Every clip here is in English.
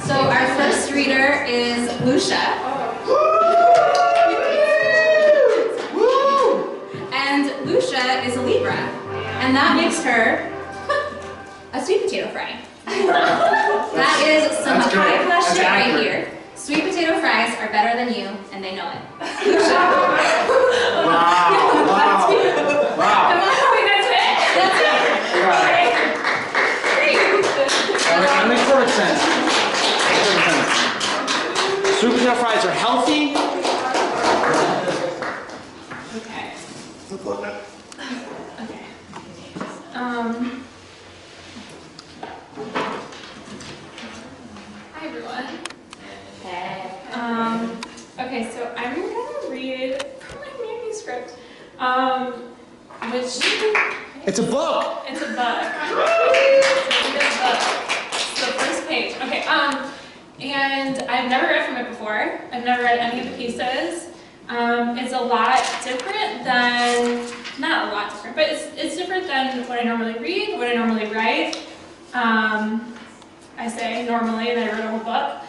So our first reader is Lucia. And Lucia is a Libra. And that makes her a sweet potato fry. That is some high-class shit right here. Sweet potato fries are better than you, and they know it. Lucia. Wow. Come on, wait, that's it? That's it. Let me short sentence. Sweet potato fries are healthy. Okay. Okay. Hi everyone. Hey. Okay, so I'm gonna read from my manuscript, which It's a book. it's a book. So the first page. Okay. And I've never read from it before. I've never read any of the pieces. It's a lot different than, not a lot different, but it's different than what I normally read, what I normally write. I say normally, and I wrote a whole book.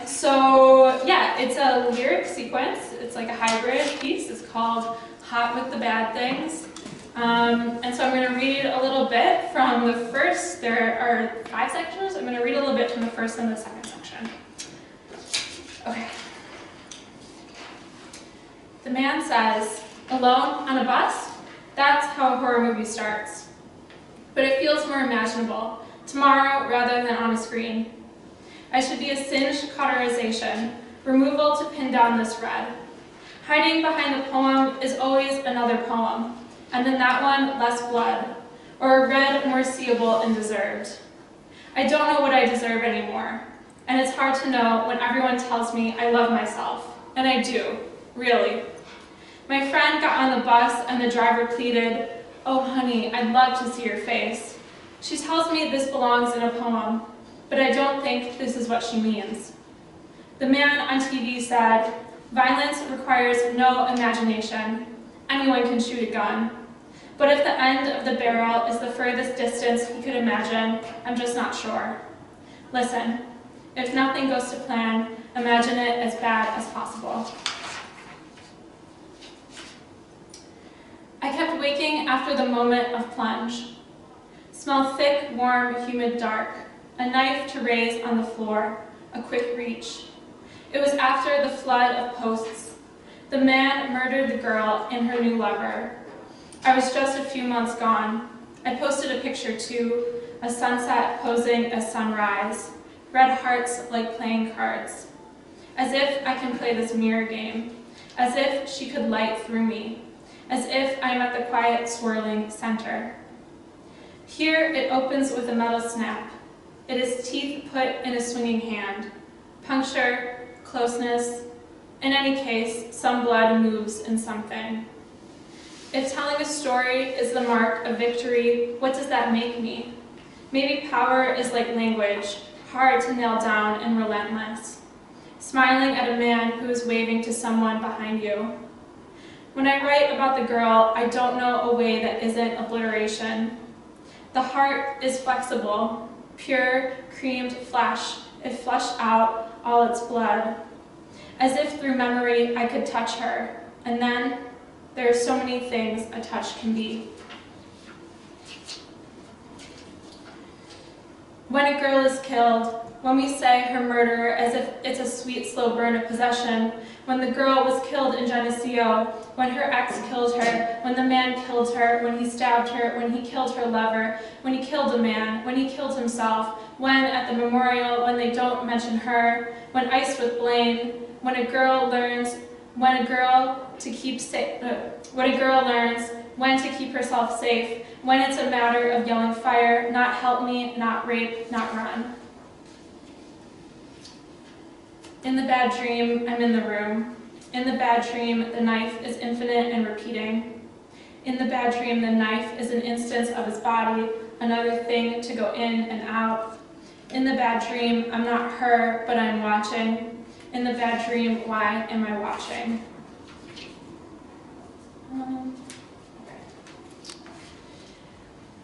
So yeah, it's a lyric sequence. It's like a hybrid piece. It's called Hot with the Bad Things. And so I'm going to read a little bit from the first, there are 5 sections. I'm going to read a little bit from the first and the second section. Okay. The man says, alone on a bus? That's how a horror movie starts. But it feels more imaginable, tomorrow rather than on a screen. I should be a singed cauterization, removal to pin down this red. Hiding behind the poem is always another poem, and in that one, less blood, or a red more seeable and deserved. I don't know what I deserve anymore, and it's hard to know when everyone tells me I love myself, and I do, really. My friend got on the bus and the driver pleaded, oh honey, I'd love to see your face. She tells me this belongs in a poem, but I don't think this is what she means. The man on TV said, violence requires no imagination. Anyone can shoot a gun. But if the end of the barrel is the furthest distance he could imagine, I'm just not sure. Listen, if nothing goes to plan, imagine it as bad as possible. I kept waking after the moment of plunge. Smell thick, warm, humid, dark. A knife to raise on the floor, a quick reach. It was after the flood of posts. The man murdered the girl and her new lover. I was just a few months gone. I posted a picture too, a sunset posing as sunrise, red hearts like playing cards. As if I can play this mirror game, as if she could light through me, as if I am at the quiet swirling center. Here it opens with a metal snap. It is teeth put in a swinging hand. Puncture, closeness. In any case, some blood moves in something. If telling a story is the mark of victory, what does that make me? Maybe power is like language, hard to nail down and relentless. Smiling at a man who is waving to someone behind you. When I write about the girl, I don't know a way that isn't obliteration. The heart is flexible, pure, creamed flesh. It flushed out all its blood. As if through memory I could touch her, and then there are so many things a touch can be. When a girl is killed, when we say her murder as if it's a sweet, slow burn of possession, when the girl was killed in Geneseo, when her ex killed her, when the man killed her, when he stabbed her, when he killed her lover, when he killed a man, when he killed himself, when at the memorial, when they don't mention her, when iced with blame, when a girl learns when to keep herself safe, when it's a matter of yelling fire, not help me, not rape, not run. In the bad dream, I'm in the room. In the bad dream, the knife is infinite and repeating. In the bad dream, the knife is an instance of his body, another thing to go in and out. In the bad dream, I'm not her, but I'm watching. In the bad dream, why am I watching?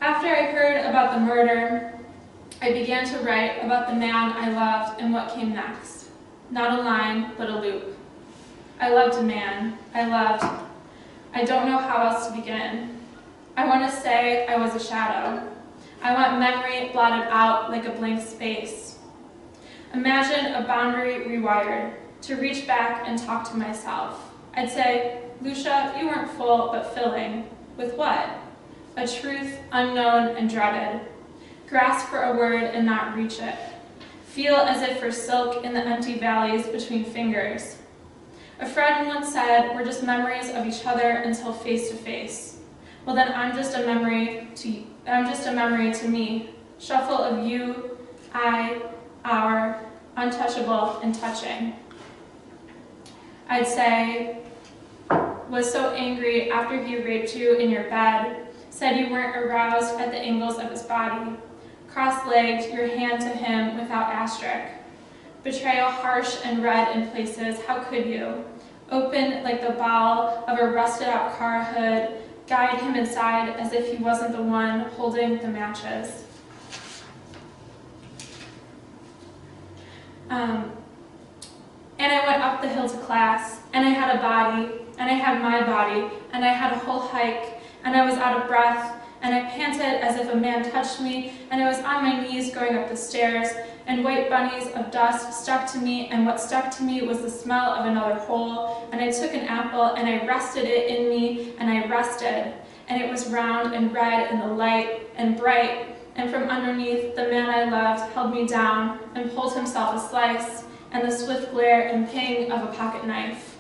After I heard about the murder, I began to write about the man I loved and what came next. Not a line, but a loop. I loved a man. I don't know how else to begin. I want to say I was a shadow. I want memory blotted out like a blank space. Imagine a boundary rewired, to reach back and talk to myself. I'd say, Lucia, you weren't full, but filling. With what? A truth unknown and dreaded. Grasp for a word and not reach it. Feel as if for silk in the empty valleys between fingers. A friend once said, we're just memories of each other until face to face. Well then I'm just a memory to me. Shuffle of you, I, our, untouchable and touching. I'd say, was so angry after he raped you in your bed, said you weren't aroused at the angles of his body, cross-legged your hand to him without asterisk. Betrayal harsh and red in places, how could you? Open like the bowel of a rusted-out car hood, guide him inside as if he wasn't the one holding the matches. And I went up the hill to class, and I had a body, and I had my body, and I had a whole hike, and I was out of breath, and I panted as if a man touched me, and I was on my knees going up the stairs, and white bunnies of dust stuck to me, and what stuck to me was the smell of another hole, and I took an apple, and I rested it in me, and I rested, and it was round and red in the light and bright, and from underneath the man I loved held me down and pulled himself a slice, and the swift glare and ping of a pocket knife.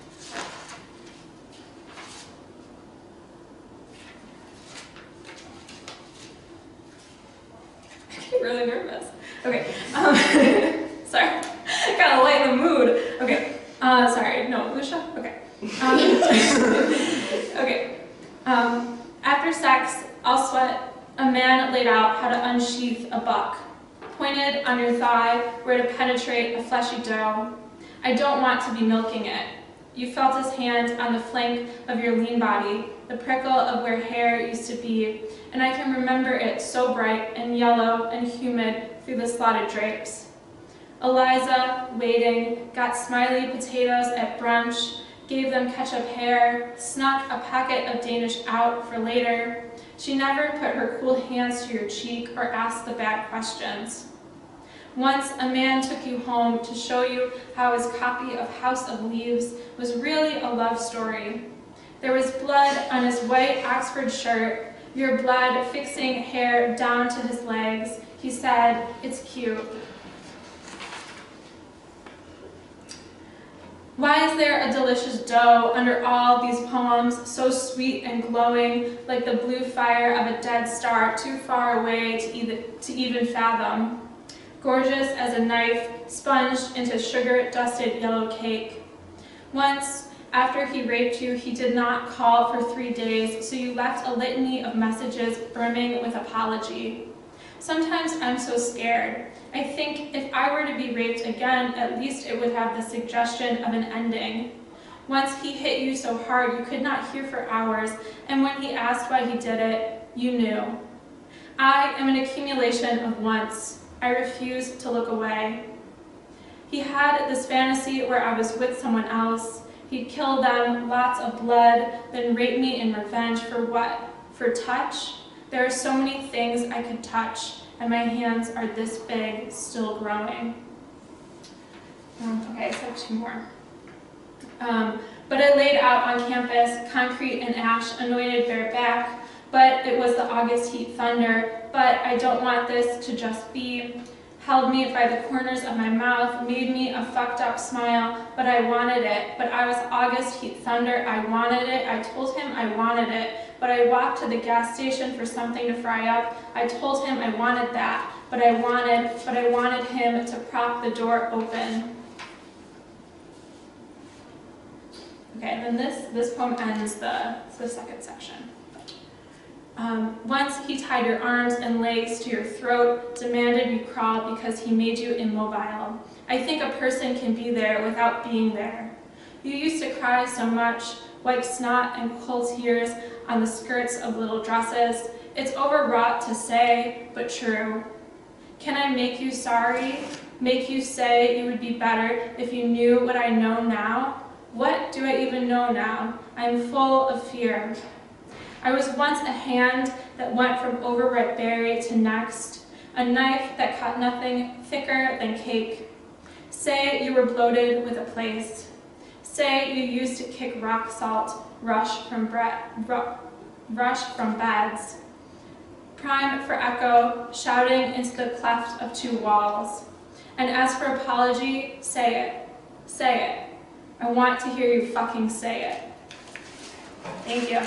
I get really nervous. Okay, sorry, I gotta lighten the mood. Okay, sorry, no, Lucia? Okay. Okay, after sex, I'll sweat. A man laid out how to unsheath a buck, pointed on your thigh where to penetrate a fleshy dough. I don't want to be milking it. You felt his hand on the flank of your lean body, the prickle of where hair used to be, and I can remember it so bright and yellow and humid through the slotted drapes. Eliza, waiting, got smiley potatoes at brunch, gave them ketchup hair, snuck a packet of Danish out for later. She never put her cool hands to your cheek or asked the bad questions. Once a man took you home to show you how his copy of House of Leaves was really a love story. There was blood on his white Oxford shirt, your blood fixing hair down to his legs. He said, "It's cute." Why is there a delicious dough under all these poems, so sweet and glowing, like the blue fire of a dead star too far away to even fathom? Gorgeous as a knife, sponged into sugar-dusted yellow cake. Once, after he raped you, he did not call for 3 days, so you left a litany of messages brimming with apology. Sometimes I'm so scared. I think if I were to be raped again, at least it would have the suggestion of an ending. Once he hit you so hard you could not hear for hours, and when he asked why he did it, you knew. I am an accumulation of once. I refuse to look away. He had this fantasy where I was with someone else. He'd kill them, lots of blood, then rape me in revenge for what? For touch? There are so many things I could touch, and my hands are this big, still growing. Okay, so 2 more. But I laid out on campus, concrete and ash, anointed bare back, but it was the August heat thunder, but I don't want this to just be. Held me by the corners of my mouth, made me a fucked up smile, but I wanted it. But I was August heat thunder, I wanted it. I told him I wanted it, but I walked to the gas station for something to fry up. I told him I wanted that, but I wanted him to prop the door open. Okay, and then this poem ends the second section. Once he tied your arms and legs to your throat, demanded you crawl because he made you immobile. I think a person can be there without being there. You used to cry so much, wipe snot and cold tears on the skirts of little dresses. It's overwrought to say, but true. Can I make you sorry? Make you say you would be better if you knew what I know now? What do I even know now? I am full of fear. I was once a hand that went from overripe berry to next, a knife that cut nothing thicker than cake. Say you were bloated with a place. Say you used to kick rock salt, rush from beds. Prime for echo, shouting into the cleft of two walls. And as for apology, say it. Say it. I want to hear you fucking say it. Thank you.